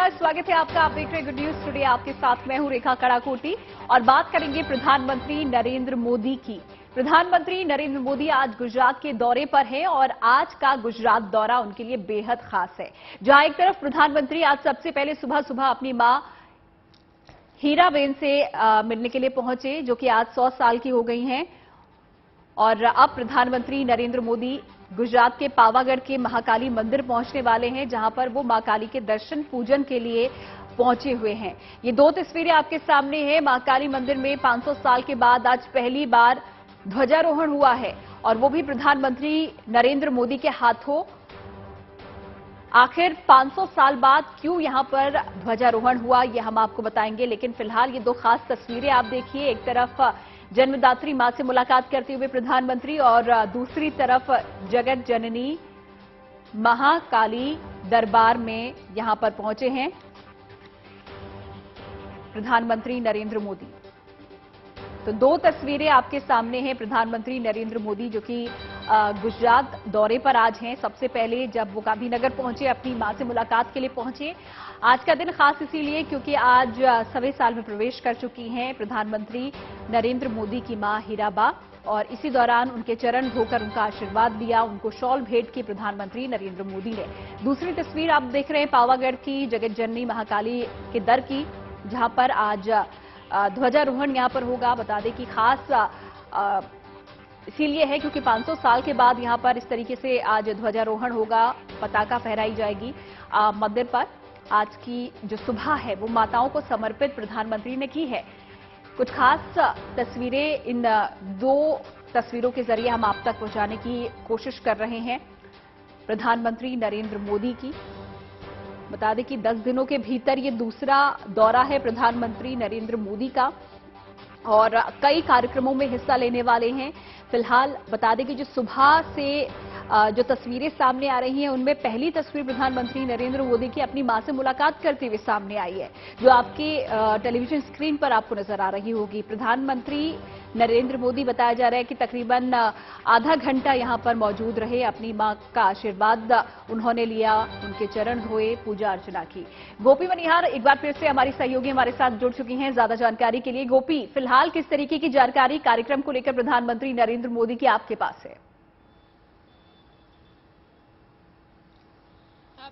नमस्कार, स्वागत है आपका। आप देख रहे हैं गुड न्यूज टुडे। आपके साथ मैं हूं रेखा कड़ाकोटी और बात करेंगे प्रधानमंत्री नरेंद्र मोदी की। प्रधानमंत्री नरेंद्र मोदी आज गुजरात के दौरे पर हैं और आज का गुजरात दौरा उनके लिए बेहद खास है। जहां एक तरफ प्रधानमंत्री आज सबसे पहले सुबह सुबह अपनी मां हीराबेन से मिलने के लिए पहुंचे, जो कि आज 100 साल की हो गई हैं। और अब प्रधानमंत्री नरेंद्र मोदी गुजरात के पावागढ़ के महाकाली मंदिर पहुंचने वाले हैं, जहां पर वो मां काली के दर्शन पूजन के लिए पहुंचे हुए हैं। ये दो तस्वीरें आपके सामने हैं। महाकाली मंदिर में 500 साल के बाद आज पहली बार ध्वजारोहण हुआ है और वो भी प्रधानमंत्री नरेंद्र मोदी के हाथों। आखिर 500 साल बाद क्यों यहां पर ध्वजारोहण हुआ, ये हम आपको बताएंगे। लेकिन फिलहाल ये दो खास तस्वीरें आप देखिए। एक तरफ जन्मदात्री मां से मुलाकात करते हुए प्रधानमंत्री और दूसरी तरफ जगत जननी महाकाली दरबार में यहां पर पहुंचे हैं प्रधानमंत्री नरेंद्र मोदी। तो दो तस्वीरें आपके सामने हैं। प्रधानमंत्री नरेंद्र मोदी जो कि गुजरात दौरे पर आज हैं। सबसे पहले जब वो गांधीनगर पहुंचे, अपनी मां से मुलाकात के लिए पहुंचे। आज का दिन खास इसीलिए क्योंकि आज 100वें साल में प्रवेश कर चुकी हैं प्रधानमंत्री नरेंद्र मोदी की मां हीराबा, और इसी दौरान उनके चरण धोकर उनका आशीर्वाद लिया, उनको शॉल भेंट की प्रधानमंत्री नरेंद्र मोदी ने। दूसरी तस्वीर आप देख रहे हैं पावागढ़ की जगत जननी महाकाली के दर की, जहां पर आज ध्वजारोहण यहां पर होगा। बता दें कि खास इसीलिए है क्योंकि 500 साल के बाद यहां पर इस तरीके से आज ध्वजारोहण होगा, पताका फहराई जाएगी मंदिर पर। आज की जो सुबह है वो माताओं को समर्पित प्रधानमंत्री ने की है। कुछ खास तस्वीरें इन दो तस्वीरों के जरिए हम आप तक पहुंचाने की कोशिश कर रहे हैं प्रधानमंत्री नरेंद्र मोदी की। बता दें कि 10 दिनों के भीतर ये दूसरा दौरा है प्रधानमंत्री नरेंद्र मोदी का और कई कार्यक्रमों में हिस्सा लेने वाले हैं। फिलहाल बता दें कि जो सुबह से जो तस्वीरें सामने आ रही हैं, उनमें पहली तस्वीर प्रधानमंत्री नरेंद्र मोदी की अपनी मां से मुलाकात करते हुए सामने आई है, जो आपके टेलीविजन स्क्रीन पर आपको नजर आ रही होगी। प्रधानमंत्री नरेंद्र मोदी बताया जा रहा है कि तकरीबन आधा घंटा यहां पर मौजूद रहे, अपनी मां का आशीर्वाद उन्होंने लिया, उनके चरण धोए, पूजा अर्चना की। गोपी मनिहार एक बार फिर से हमारी सहयोगी हमारे साथ जुड़ चुकी हैं ज्यादा जानकारी के लिए। गोपी, फिलहाल किस तरीके की जानकारी कार्यक्रम को लेकर प्रधानमंत्री नरेंद्र मोदी की आपके पास है?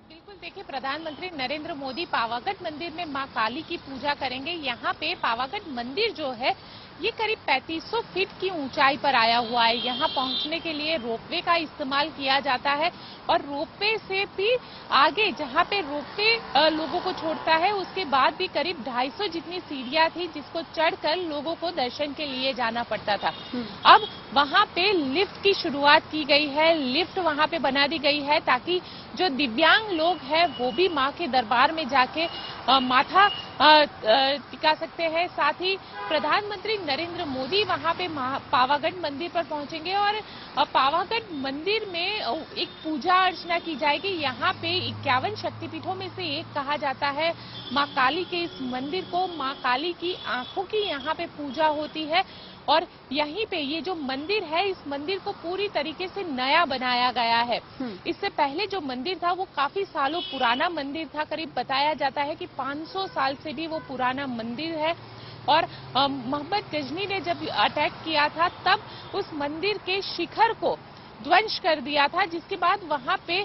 बिल्कुल, देखिए, प्रधानमंत्री नरेंद्र मोदी पावागढ़ मंदिर में मां काली की पूजा करेंगे। यहाँ पे पावागढ़ मंदिर जो है ये करीब 3500 फीट की ऊंचाई पर आया हुआ है। यहाँ पहुंचने के लिए रोपवे का इस्तेमाल किया जाता है और रोपवे से भी आगे जहाँ पे रोपवे लोगों को छोड़ता है, उसके बाद भी करीब 250 जितनी सीढ़ियां थी जिसको चढ़कर लोगों को दर्शन के लिए जाना पड़ता था। अब वहाँ पे लिफ्ट की शुरुआत की गई है। लिफ्ट वहाँ पे बना दी गई है ताकि जो दिव्यांग लोग हैं वो भी मां के दरबार में जाके माथा टिका सकते हैं। साथ ही प्रधानमंत्री नरेंद्र मोदी वहां पे पावागढ़ मंदिर पर पहुंचेंगे और पावागढ़ मंदिर में एक पूजा अर्चना की जाएगी। यहाँ पे 51 शक्तिपीठों में से एक कहा जाता है मां काली के इस मंदिर को। मां काली की आंखों की यहाँ पे पूजा होती है और यहीं पे ये जो मंदिर है, इस मंदिर को पूरी तरीके से नया बनाया गया है। इससे पहले जो मंदिर था वो काफी सालों पुराना मंदिर था। करीब बताया जाता है कि 500 साल से भी वो पुराना मंदिर है। और मोहम्मद गजनी ने जब अटैक किया था तब उस मंदिर के शिखर को ध्वंस कर दिया था, जिसके बाद वहां पे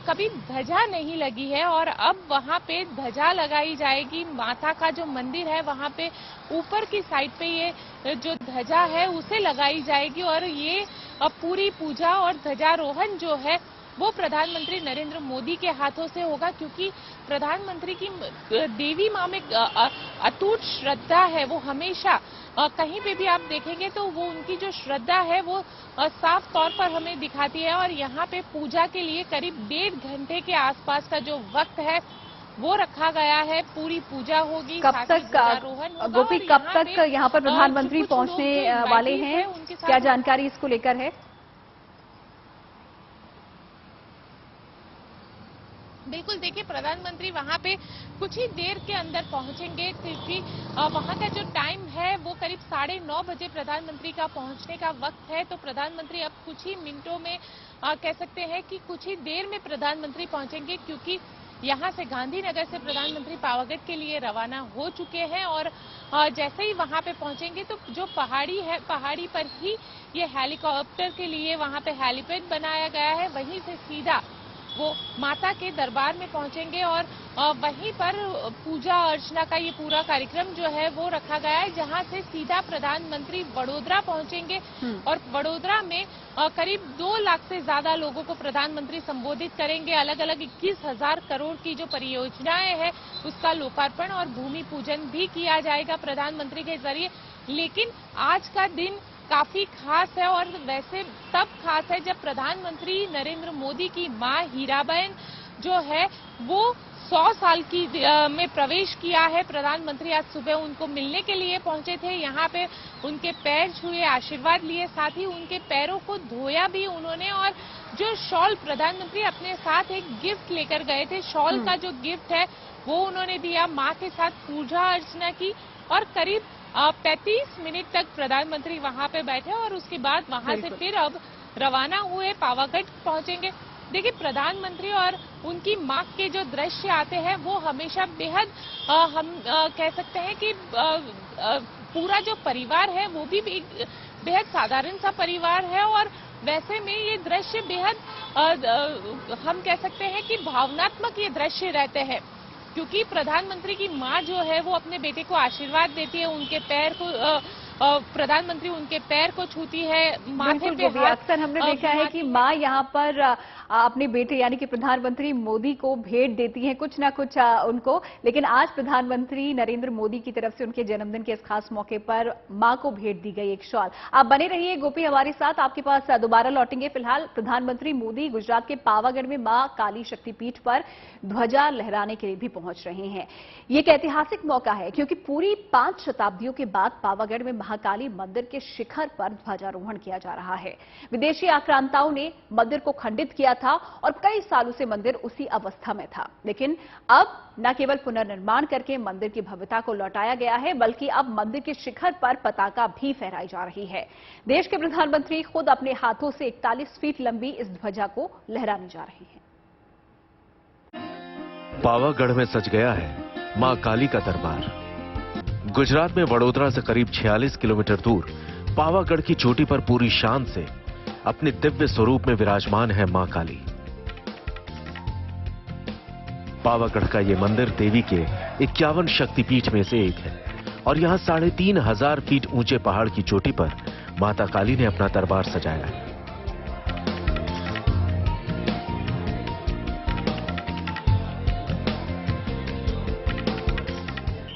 कभी ध्वजा नहीं लगी है और अब वहां पे ध्वजा लगाई जाएगी। माता का जो मंदिर है वहां पे ऊपर की साइड पे ये जो ध्वजा है उसे लगाई जाएगी और ये पूरी पूजा और ध्वजारोहण जो है वो प्रधानमंत्री नरेंद्र मोदी के हाथों से होगा, क्योंकि प्रधानमंत्री की देवी मां में अटूट श्रद्धा है। वो हमेशा कहीं पे भी आप देखेंगे तो वो उनकी जो श्रद्धा है वो साफ तौर पर हमें दिखाती है। और यहाँ पे पूजा के लिए करीब 1.5 घंटे के आसपास का जो वक्त है वो रखा गया है। पूरी पूजा होगी। कब तक गोपी, कब तक यहाँ पर प्रधानमंत्री पहुंचने वाले हैं, क्या जानकारी इसको लेकर है? बिल्कुल, देखिए, प्रधानमंत्री वहां पे कुछ ही देर के अंदर पहुंचेंगे, क्योंकि वहां का जो टाइम है वो करीब 9:30 बजे प्रधानमंत्री का पहुंचने का वक्त है। तो प्रधानमंत्री अब कुछ ही मिनटों में कह सकते हैं कि कुछ ही देर में प्रधानमंत्री पहुंचेंगे, क्योंकि यहाँ से गांधीनगर से प्रधानमंत्री पावागढ़ के लिए रवाना हो चुके हैं और जैसे ही वहां पे पहुंचेंगे तो जो पहाड़ी है, पहाड़ी पर ही ये हेलीकॉप्टर के लिए वहां पे हेलीपैड बनाया गया है। वहीं से सीधा वो माता के दरबार में पहुंचेंगे और वहीं पर पूजा अर्चना का ये पूरा कार्यक्रम जो है वो रखा गया है, जहां से सीधा प्रधानमंत्री वडोदरा पहुंचेंगे और वडोदरा में करीब 2 लाख से ज्यादा लोगों को प्रधानमंत्री संबोधित करेंगे। अलग अलग 21,000 करोड़ की जो परियोजनाएं हैं उसका लोकार्पण और भूमि पूजन भी किया जाएगा प्रधानमंत्री के जरिए। लेकिन आज का दिन काफी खास है और वैसे तब खास है जब प्रधानमंत्री नरेंद्र मोदी की मां हीराबेन जो है वो 100 साल की में प्रवेश किया है। प्रधानमंत्री आज सुबह उनको मिलने के लिए पहुंचे थे, यहाँ पे उनके पैर छुए, आशीर्वाद लिए, साथ ही उनके पैरों को धोया भी उन्होंने। और जो शॉल प्रधानमंत्री अपने साथ एक गिफ्ट लेकर गए थे, शॉल का जो गिफ्ट है वो उन्होंने दिया, मां के साथ पूजा अर्चना की और करीब 35 मिनट तक प्रधानमंत्री वहां पे बैठे और उसके बाद वहां से फिर अब रवाना हुए, पावागढ़ पहुंचेंगे। देखिए, प्रधानमंत्री और उनकी मां के जो दृश्य आते हैं वो हमेशा बेहद हम कह सकते हैं कि पूरा जो परिवार है वो भी एक बेहद साधारण सा परिवार है और वैसे में ये दृश्य बेहद हम कह सकते हैं कि भावनात्मक ये दृश्य रहते हैं, क्योंकि प्रधानमंत्री की मां जो है वो अपने बेटे को आशीर्वाद देती है, उनके पैर को प्रधानमंत्री उनके पैर को छूती है, माथे पे हाथ। अक्सर हमने देखा है कि मां यहाँ पर अपने बेटे यानी कि प्रधानमंत्री मोदी को भेंट देती हैं कुछ ना कुछ उनको, लेकिन आज प्रधानमंत्री नरेंद्र मोदी की तरफ से उनके जन्मदिन के इस खास मौके पर मां को भेंट दी गई एक शॉल। आप बने रहिए गोपी हमारे साथ, आपके पास दोबारा लौटेंगे। फिलहाल प्रधानमंत्री मोदी गुजरात के पावागढ़ में मां काली शक्तिपीठ पर ध्वजा लहराने के लिए भी पहुंच रहे हैं। ये एक ऐतिहासिक मौका है क्योंकि पूरी 5 शताब्दियों के बाद पावागढ़ में महाकाली मंदिर के शिखर पर ध्वजारोहण किया जा रहा है। विदेशी आक्रांताओं ने मंदिर को खंडित किया था और कई सालों से मंदिर उसी अवस्था में था, लेकिन अब न केवल पुनर्निर्माण करके मंदिर की भव्यता को लौटाया गया है, बल्कि अब मंदिर के शिखर पर पताका भी फहराई जा रही है। देश के प्रधानमंत्री खुद अपने हाथों से 41 फीट लंबी इस ध्वजा को लहराने जा रहे हैं। पावागढ़ में सज गया है मां काली का दरबार। गुजरात में वडोदरा से करीब 46 किलोमीटर दूर पावागढ़ की चोटी पर पूरी शान से अपने दिव्य स्वरूप में विराजमान है मां काली। पावागढ़ का यह मंदिर देवी के 51 शक्तिपीठ में से एक है और यहां 3,500 फीट ऊंचे पहाड़ की चोटी पर माता काली ने अपना दरबार सजाया है।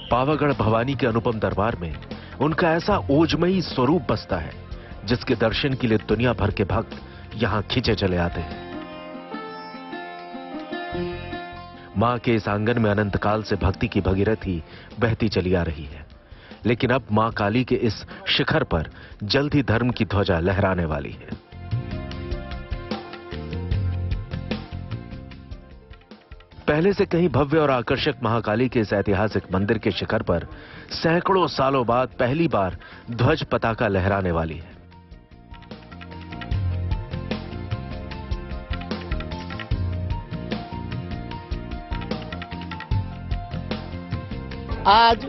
पावागढ़ भवानी के अनुपम दरबार में उनका ऐसा ओजमयी स्वरूप बसता है जिसके दर्शन के लिए दुनिया भर के भक्त यहां खिंचे चले आते हैं। मां के इस आंगन में अनंत काल से भक्ति की भगीरथी बहती चली आ रही है, लेकिन अब मां काली के इस शिखर पर जल्द ही धर्म की ध्वजा लहराने वाली है। पहले से कहीं भव्य और आकर्षक महाकाली के इस ऐतिहासिक मंदिर के शिखर पर सैकड़ों सालों बाद पहली बार ध्वज पताका लहराने वाली है। आज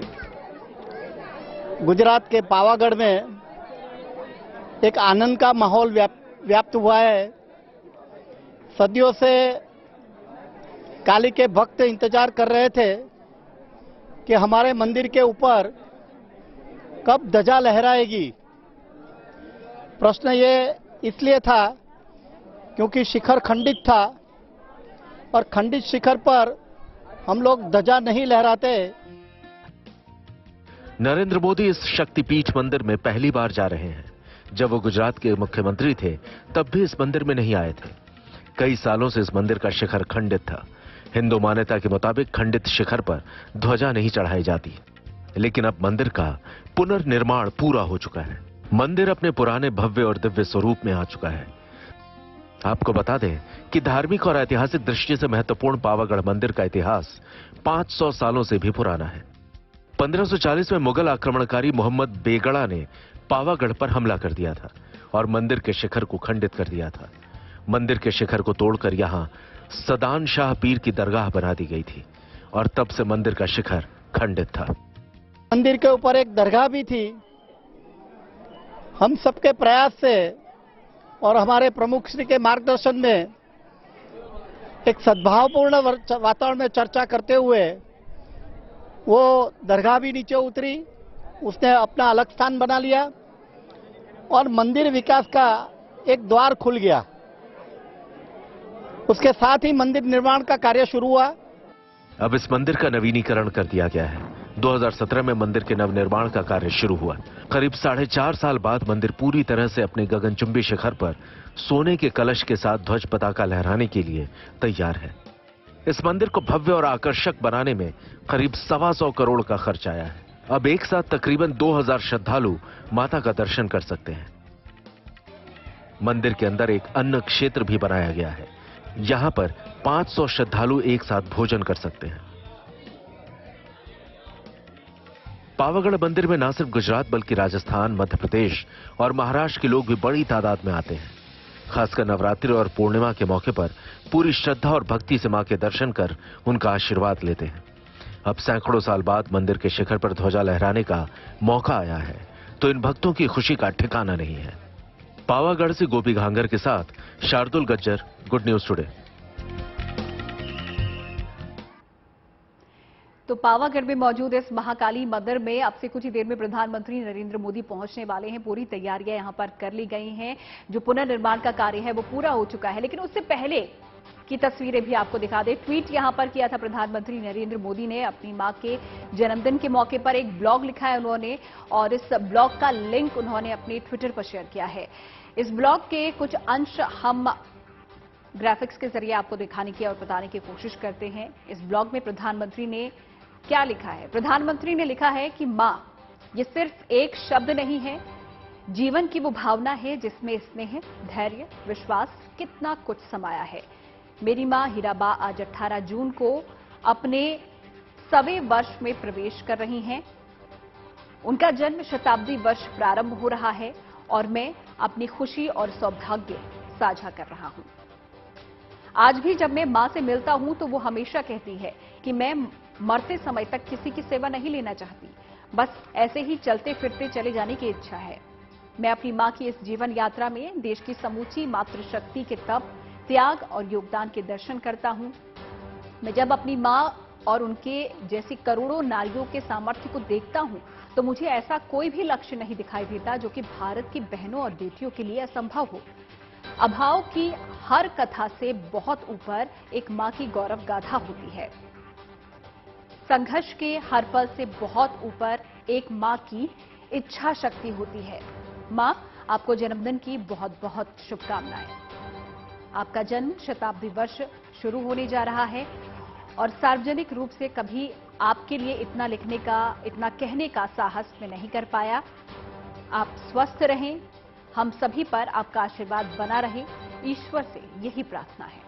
गुजरात के पावागढ़ में एक आनंद का माहौल व्याप्त हुआ है। सदियों से काली के भक्त इंतजार कर रहे थे कि हमारे मंदिर के ऊपर कब ध्वजा लहराएगी। प्रश्न ये इसलिए था क्योंकि शिखर खंडित था और खंडित शिखर पर हम लोग ध्वजा नहीं लहराते। नरेंद्र मोदी इस शक्तिपीठ मंदिर में पहली बार जा रहे हैं। जब वो गुजरात के मुख्यमंत्री थे तब भी इस मंदिर में नहीं आए थे। कई सालों से इस मंदिर का शिखर खंडित था। हिंदू मान्यता के मुताबिक खंडित शिखर पर ध्वजा नहीं चढ़ाई जाती, लेकिन अब मंदिर का पुनर्निर्माण पूरा हो चुका है। मंदिर अपने पुराने भव्य और दिव्य स्वरूप में आ चुका है। आपको बता दें कि धार्मिक और ऐतिहासिक दृष्टि से महत्वपूर्ण पावागढ़ मंदिर का इतिहास 500 सालों से भी पुराना है। 1540 में मुगल आक्रमणकारी मोहम्मद बेगड़ा ने पावागढ़ पर हमला कर दिया था और मंदिर के शिखर को खंडित कर दिया था। मंदिर के शिखर को तोड़कर यहां सदान शाह पीर की दरगाह बना दी गई थी और तब से मंदिर का शिखर खंडित था। मंदिर के ऊपर एक दरगाह भी थी। हम सबके प्रयास से और हमारे प्रमुख श्री के मार्गदर्शन में एक सद्भावपूर्ण वातावरण में चर्चा करते हुए वो दरगाह भी नीचे उतरी, उसने अपना अलग स्थान बना लिया और मंदिर विकास का एक द्वार खुल गया। उसके साथ ही मंदिर निर्माण का कार्य शुरू हुआ। अब इस मंदिर का नवीनीकरण कर दिया गया है। 2017 में मंदिर के नवनिर्माण का कार्य शुरू हुआ। करीब 4.5 साल बाद मंदिर पूरी तरह से अपने गगनचुंबी शिखर पर सोने के कलश के साथ ध्वज पताका लहराने के लिए तैयार है। इस मंदिर को भव्य और आकर्षक बनाने में करीब 125 करोड़ का खर्च आया है। अब एक साथ तकरीबन 2000 श्रद्धालु माता का दर्शन कर सकते हैं। मंदिर के अंदर एक अन्न क्षेत्र भी बनाया गया है। यहां पर 500 श्रद्धालु एक साथ भोजन कर सकते हैं। पावागढ़ मंदिर में न सिर्फ गुजरात बल्कि राजस्थान, मध्य प्रदेश और महाराष्ट्र के लोग भी बड़ी तादाद में आते हैं। खासकर नवरात्रि और पूर्णिमा के मौके पर पूरी श्रद्धा और भक्ति से मां के दर्शन कर उनका आशीर्वाद लेते हैं। अब सैकड़ों साल बाद मंदिर के शिखर पर ध्वजा लहराने का मौका आया है, तो इन भक्तों की खुशी का ठिकाना नहीं है। पावागढ़ से गोपी घांगर के साथ Shardul Gajjar, good news today. तो पावागढ़ में मौजूद इस महाकाली मंदिर में अब से कुछ ही देर में प्रधानमंत्री नरेंद्र मोदी पहुंचने वाले हैं। पूरी तैयारियां यहां पर कर ली गई हैं। जो पुनर्निर्माण का कार्य है वो पूरा हो चुका है, लेकिन उससे पहले की तस्वीरें भी आपको दिखा दें। ट्वीट यहां पर किया था प्रधानमंत्री नरेंद्र मोदी ने। अपनी मां के जन्मदिन के मौके पर एक ब्लॉग लिखा है उन्होंने और इस ब्लॉग का लिंक उन्होंने अपने ट्विटर पर शेयर किया है। इस ब्लॉग के कुछ अंश हम ग्राफिक्स के जरिए आपको दिखाने की और बताने की कोशिश करते हैं। इस ब्लॉग में प्रधानमंत्री ने क्या लिखा है? प्रधानमंत्री ने लिखा है कि मां ये सिर्फ एक शब्द नहीं है, जीवन की वो भावना है जिसमें स्नेह, धैर्य, विश्वास कितना कुछ समाया है। मेरी मां हीराबा आज 18 जून को अपने 100वें वर्ष में प्रवेश कर रही हैं। उनका जन्म शताब्दी वर्ष प्रारंभ हो रहा है और मैं अपनी खुशी और सौभाग्य साझा कर रहा हूं। आज भी जब मैं मां से मिलता हूं तो वो हमेशा कहती है कि मैं मरते समय तक किसी की सेवा नहीं लेना चाहती, बस ऐसे ही चलते फिरते चले जाने की इच्छा है। मैं अपनी मां की इस जीवन यात्रा में देश की समूची मातृशक्ति के तप, त्याग और योगदान के दर्शन करता हूं। मैं जब अपनी मां और उनके जैसी करोड़ों नारियों के सामर्थ्य को देखता हूं तो मुझे ऐसा कोई भी लक्ष्य नहीं दिखाई देता जो कि भारत की बहनों और बेटियों के लिए असंभव हो। अभाव की हर कथा से बहुत ऊपर एक मां की गौरव गाथा होती है। संघर्ष के हर पल से बहुत ऊपर एक मां की इच्छा शक्ति होती है। मां, आपको जन्मदिन की बहुत बहुत शुभकामनाएं। आपका जन्म शताब्दी वर्ष शुरू होने जा रहा है और सार्वजनिक रूप से कभी आपके लिए इतना लिखने का, इतना कहने का साहस मैं नहीं कर पाया। आप स्वस्थ रहें, हम सभी पर आपका आशीर्वाद बना रहे, ईश्वर से यही प्रार्थना है।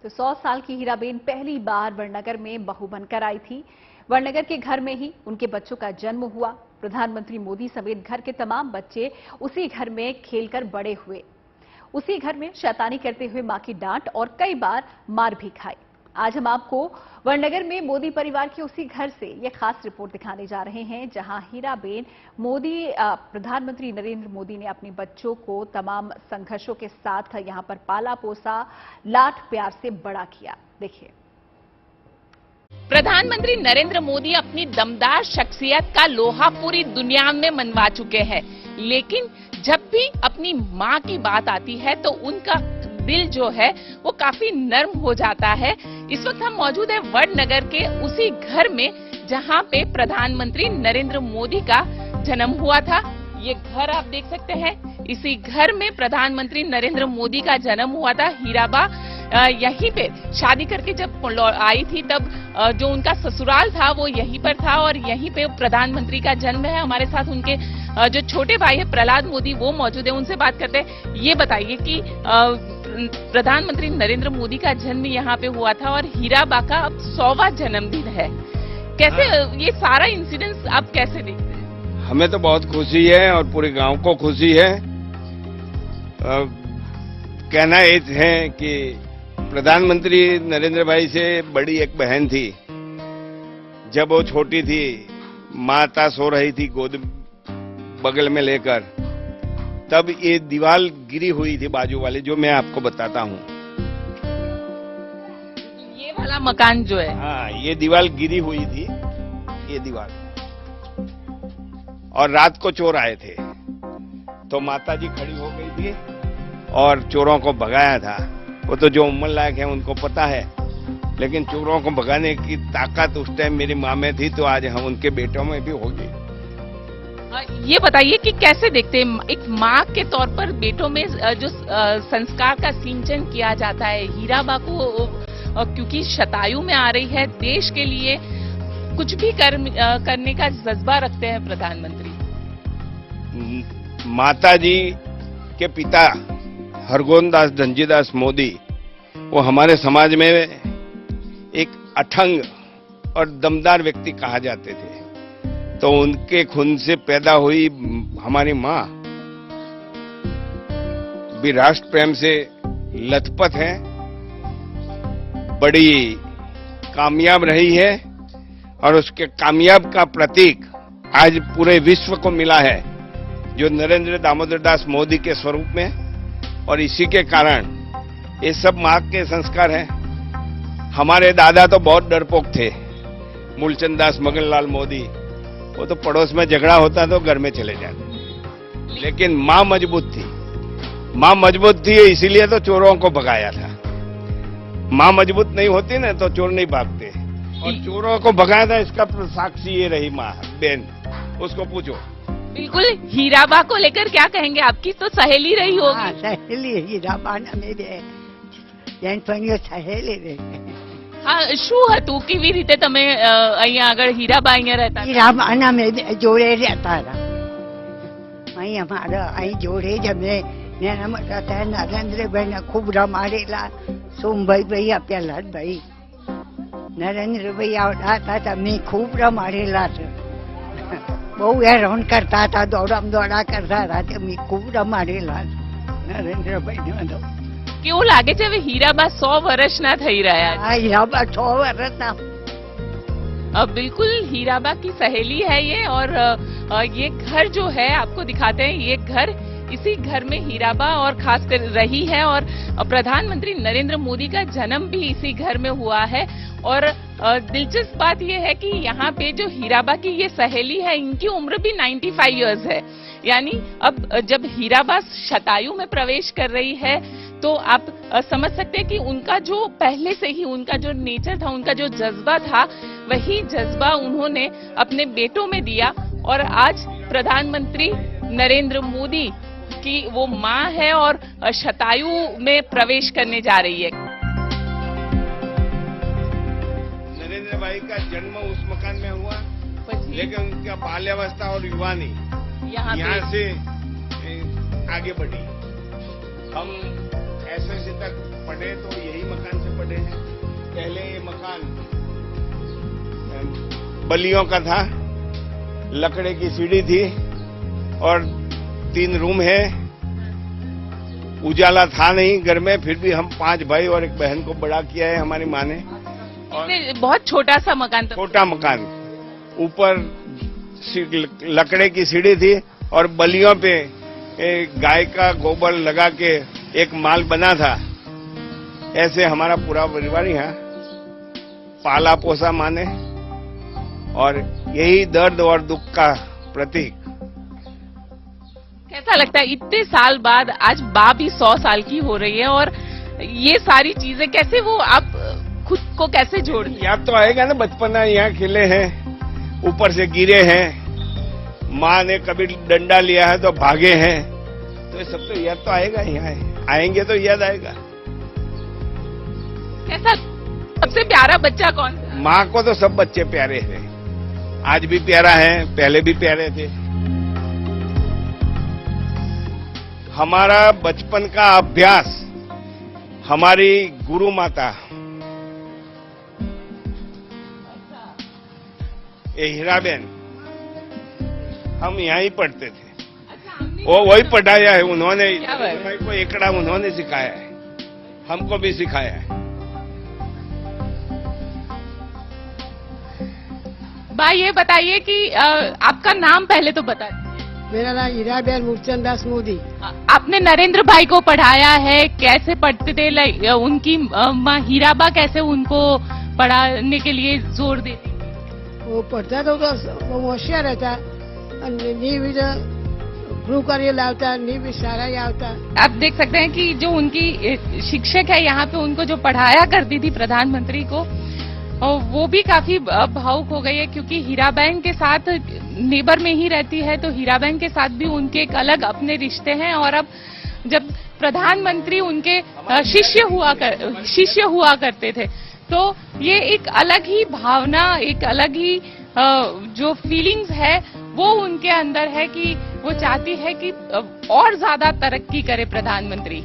तो 100 साल की हीराबेन पहली बार वड़नगर में बहू बनकर आई थी। वड़नगर के घर में ही उनके बच्चों का जन्म हुआ। प्रधानमंत्री मोदी समेत घर के तमाम बच्चे उसी घर में खेलकर बड़े हुए। उसी घर में शैतानी करते हुए मां की डांट और कई बार मार भी खाई। आज हम आपको वड़नगर में मोदी परिवार के उसी घर से ये खास रिपोर्ट दिखाने जा रहे हैं, जहां हीराबेन प्रधानमंत्री नरेंद्र मोदी ने अपने बच्चों को तमाम संघर्षों के साथ यहां पर पाला पोसा, लाड प्यार से बड़ा किया। देखिए। प्रधानमंत्री नरेंद्र मोदी अपनी दमदार शख्सियत का लोहा पूरी दुनिया में मनवा चुके हैं, लेकिन जब भी अपनी मां की बात आती है तो उनका दिल जो है वो काफी नर्म हो जाता है। इस वक्त हम मौजूद है वड़नगर के उसी घर में जहां पे प्रधानमंत्री नरेंद्र मोदी का जन्म हुआ था। ये घर आप देख सकते हैं, इसी घर में प्रधानमंत्री नरेंद्र मोदी का जन्म हुआ था। हीराबा यहीं पे शादी करके जब आई थी तब जो उनका ससुराल था वो यहीं पर था और यहीं पे प्रधानमंत्री का जन्म है। हमारे साथ उनके जो छोटे भाई है प्रहलाद मोदी वो मौजूद है, उनसे बात करते हैं। ये बताइए कि प्रधानमंत्री नरेंद्र मोदी का जन्म यहाँ पे हुआ था और हीराबा का अब 100वां जन्मदिन है। कैसे ये सारा इंसिडेंस आप कैसे देखते हैं? हमें तो बहुत खुशी है और पूरे गांव को खुशी है। कहना ये है कि प्रधानमंत्री नरेंद्र भाई से बड़ी एक बहन थी, जब वो छोटी थी, माता सो रही थी गोद बगल में लेकर, तब ये दीवार गिरी हुई थी बाजू वाली, जो मैं आपको बताता हूँ। ये वाला मकान जो है, हाँ, ये दीवार गिरी हुई थी, ये दीवार। और रात को चोर आए थे, तो माताजी खड़ी हो गई थी और चोरों को भगाया था। वो तो जो उम्र लायक है उनको पता है, लेकिन चोरों को भगाने की ताकत उस टाइम मेरी माँ में थी, तो आज हम उनके बेटों में भी होगी। ये बताइए कि कैसे देखते हैं एक माँ के तौर पर बेटों में जो संस्कार का सिंचन किया जाता है। हीराबा को क्योंकि शतायु में आ रही है, देश के लिए कुछ भी करने का जज्बा रखते हैं प्रधानमंत्री। माता जी के पिता हरगोविंद धनजीदास मोदी, वो हमारे समाज में एक अठंग और दमदार व्यक्ति कहा जाते थे। तो उनके खून से पैदा हुई हमारी माँ भी राष्ट्र प्रेम से लथपथ है, बड़ी कामयाब रही है, और उसके कामयाब का प्रतीक आज पूरे विश्व को मिला है, जो नरेंद्र दामोदर दास मोदी के स्वरूप में। और इसी के कारण ये सब माँ के संस्कार हैं। हमारे दादा तो बहुत डरपोक थे, मूलचंद दास मगनलाल मोदी, वो तो पड़ोस में झगड़ा होता तो घर में चले जाते। लेकिन माँ मजबूत थी, माँ मजबूत थी, इसीलिए तो चोरों को भगाया था। माँ मजबूत नहीं होती ना तो चोर नहीं भागते, और चोरों को भगाया था, इसका साक्षी ये रही माँ बहन, उसको पूछो। बिल्कुल। हीराबा को लेकर क्या कहेंगे? आपकी तो सहेली रही होगी। हाँ, सहेली हीराबा ने मेरे બેનપણીઓ સહેલી રહી. હા, શું હતું, કેવી રીતે તમે અહીંયા આગળ હીરાબા અહીંયા રહેતા હતા? હીરાબાના મેં જોડે રહેતા હતા. અહીં અમારા અહીં જોડે જ અમે નાના મોટા હતા. નરેન્દ્રભાઈને ખૂબ રમાડેલા. સોમભાઈ ભાઈ પ્રહલાદભાઈ, નરેન્દ્રભાઈ આવતા હતા તો અમે ખૂબ રમાડેલા છે. બહુ હેરાન કરતા હતા, દોડા કરતા હતા. અમે ખૂબ રમાડેલા છે નરેન્દ્રભાઈને. કેવું લાગે છે હવે હીરાબા 100 વર્ષના થઈ રહ્યા છે? હા, હીરાબા 100 વર્ષના. अब बिल्कुल हीराबा की सहेली है ये, और ये घर जो है आपको दिखाते हैं। ये घर, इसी घर में हीराबा और खास कर रही है, और प्रधानमंत्री नरेंद्र मोदी का जन्म भी इसी घर में हुआ है। और दिलचस्प बात यह है कि यहाँ पे जो हीराबा की ये सहेली है, इनकी उम्र भी 95 इयर्स है। यानी अब जब हीराबा शतायु में प्रवेश कर रही है तो आप समझ सकते हैं कि उनका जो पहले से ही उनका जो नेचर था, उनका जो जज्बा था, वही जज्बा उन्होंने अपने बेटों में दिया। और आज प्रधानमंत्री नरेंद्र मोदी की वो मां है और शतायु में प्रवेश करने जा रही है। नरेंद्र भाई का जन्म उस मकान में हुआ, लेकिन उनका बाल्यावस्था और युवानी यहाँ से आगे बढ़ी। हम एसएससी तक पढ़े तो यही मकान से पढ़े हैं। पहले ये मकान बलियों का था, लकड़े की सीढ़ी थी और 3 रूम है। उजाला था नहीं घर में, फिर भी हम 5 भाई और एक बहन को बड़ा किया है हमारी माँ ने। और बहुत छोटा सा मकान था। छोटा मकान, ऊपर लकड़े की सीढ़ी थी और बलियों पे गाय का गोबर लगा के एक माल बना था। ऐसे हमारा पूरा परिवार यहाँ पाला पोसा माने, और यही दर्द और दुख का प्रतीक। कैसा लगता है इतने साल बाद आज बा भी 100 साल की हो रही है, और ये सारी चीजें कैसे वो आप खुद को कैसे जोड़? याद तो आएगा ना, बचपना यहाँ खिले हैं, ऊपर से गिरे हैं, माँ ने कभी डंडा लिया है तो भागे हैं, तो ये सब तो याद तो आएगा। यहाँ आएंगे तो याद आएगा। कैसा सबसे प्यारा बच्चा कौन था? माँ को तो सब बच्चे प्यारे हैं, आज भी प्यारा है, पहले भी प्यारे थे। हमारा बचपन का अभ्यास हमारी गुरु माता ये हीराबेन, हम यहाँ ही पढ़ते थे। वो वही पढ़ाया है उन्होंने, क्या बात है? को एकड़ा उन्होंने सिखाया है, हमको भी सिखाया है। भाई ये बताइए कि आपका नाम पहले तो बता दीजिए। मेरा नाम हीराबेन मूलचंद दास मोदी। आपने नरेंद्र भाई को पढ़ाया है, कैसे पढ़ते थे? उनकी माँ हीराबा कैसे उनको पढ़ाने के लिए जोर देती? वो पढ़ता तो वो होशियार रहता, नी ग्रू कर लाता, नी भी सारा ही आता। आप देख सकते हैं कि जो उनकी शिक्षक है यहाँ पे, उनको जो पढ़ाया करती थी प्रधानमंत्री को, और वो भी काफी भावुक हो गई है, क्योंकि हीराबेन के साथ नेबर में ही रहती है, तो हीराबेन के साथ भी उनके एक अलग अपने रिश्ते हैं। और अब जब प्रधानमंत्री उनके शिष्य हुआ करते थे, तो ये एक अलग ही भावना, एक अलग ही जो फीलिंग्स है वो उनके अंदर है कि वो चाहती है कि और ज्यादा तरक्की करे प्रधानमंत्री।